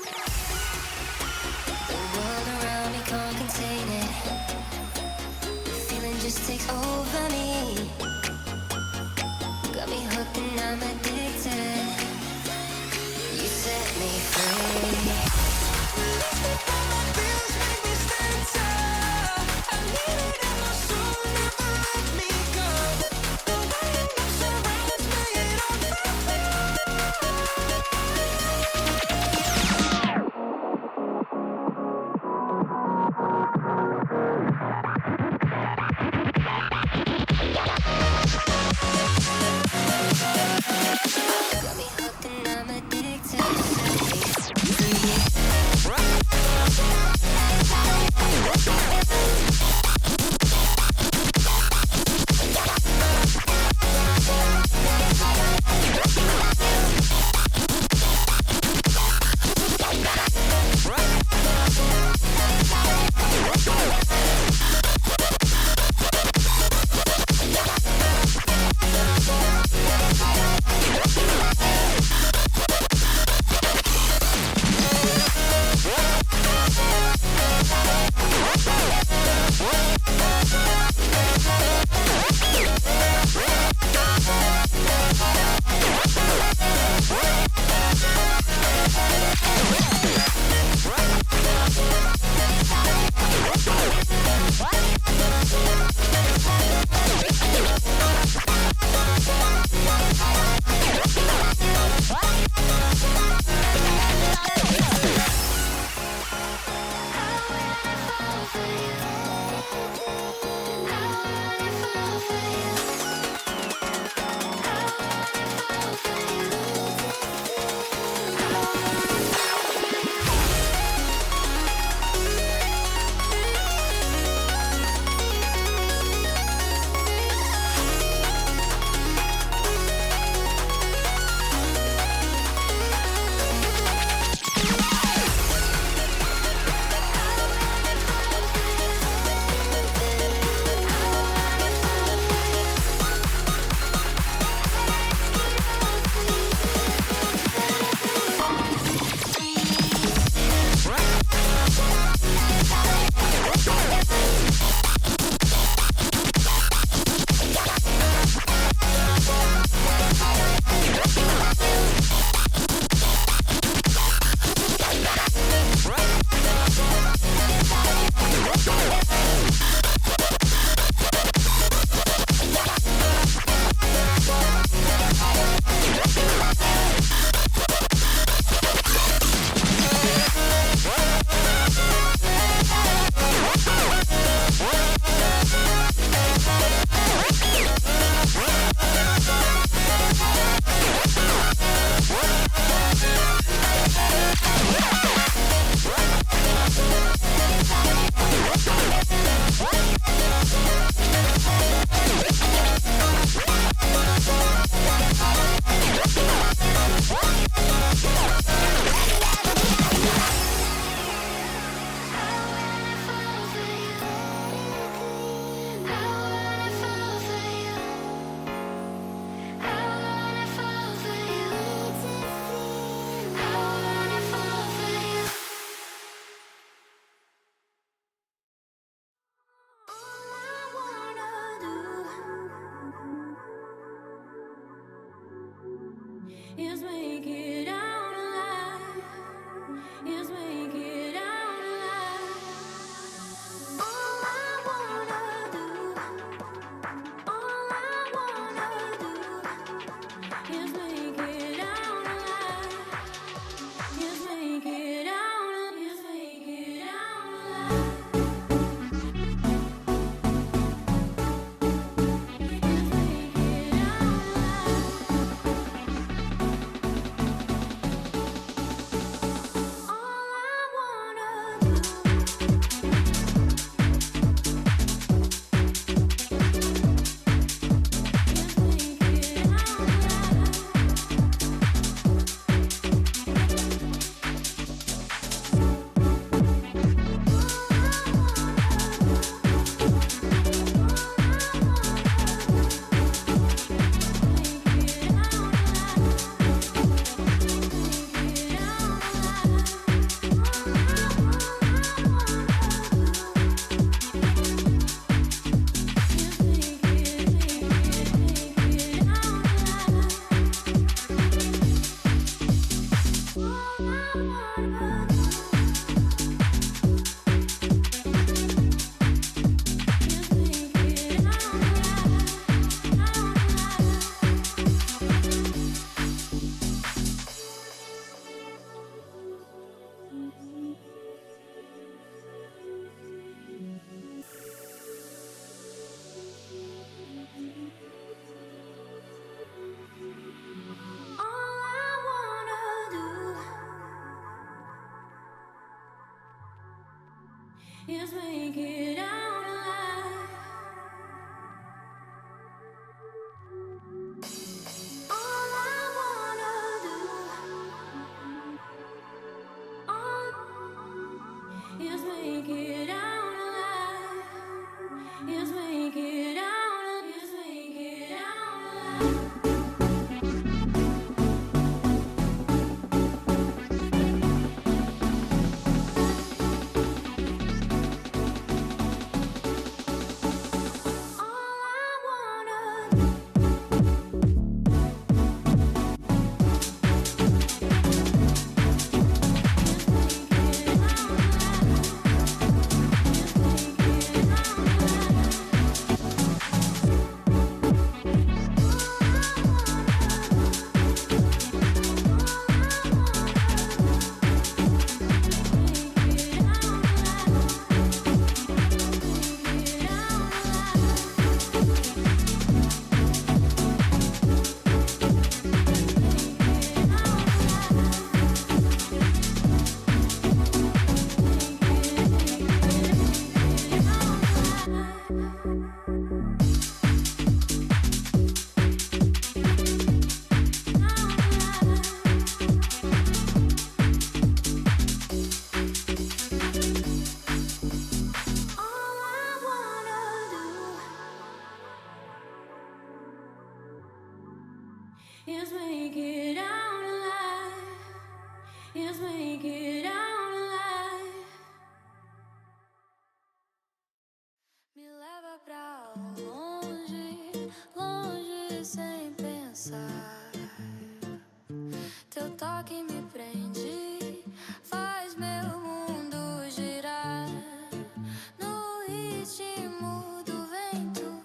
The world around me can't contain it. The feeling just takes over me. Got me hooked and I'm addicted. You set me free. Release me from my fears, make me stand tall. I need it in my soul, never let me go. The light that surrounds me, it all is make it out alive. All I wanna do is make it out alive. Is make it out alive. Is make it out alive. Is make it out alive. Is make it out alive. Me leva pra longe, longe sem pensar. Teu toque me prende, faz meu mundo girar. No ritmo do vento,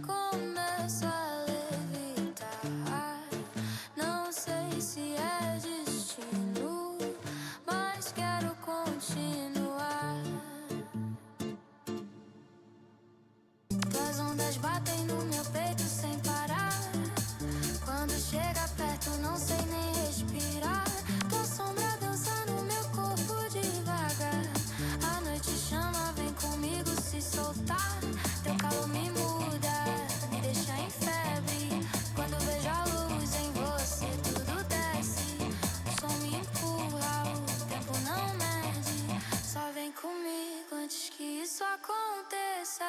começo a levitar. Não sei se é destino, mas quero continuar. As ondas batem no meu peito sem parar. Quando chega perto não sei nem respirar. Tua sombra dança no meu corpo devagar. A noite chama, vem comigo se soltar. Teu calor me muda, me deixa em febre. Quando vejo a luz em você tudo desce. O som me empurra, o tempo não mede. Só vem comigo antes que isso aconteça.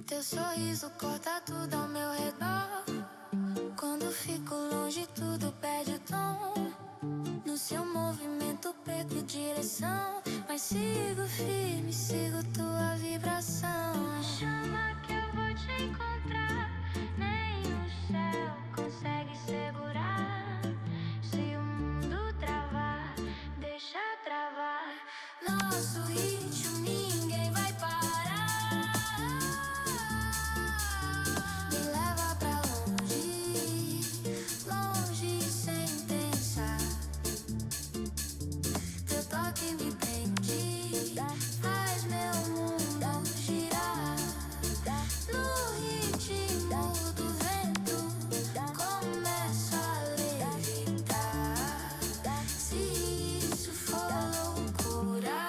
Teu sorriso corta tudo ao meu redor. Quando fico longe tudo perde o tom. No seu movimento perco direção, mas sigo firme, sigo tua vibração. Chama que eu vou te encontrar. Nem o céu consegue segurar. Se o mundo travar, deixa travar. Nosso ritmo ninguém vai parar. Me leva pra longe, longe sem pensar. Teu toque me prende, faz meu mundo girar. No ritmo do vento, começo a levitar. Se isso for loucura,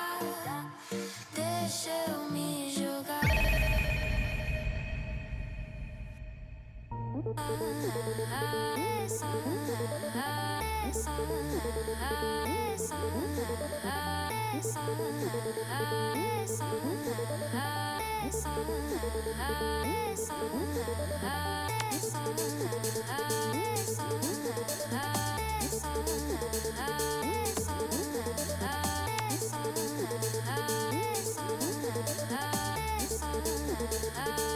deixa eu me jogar. Ah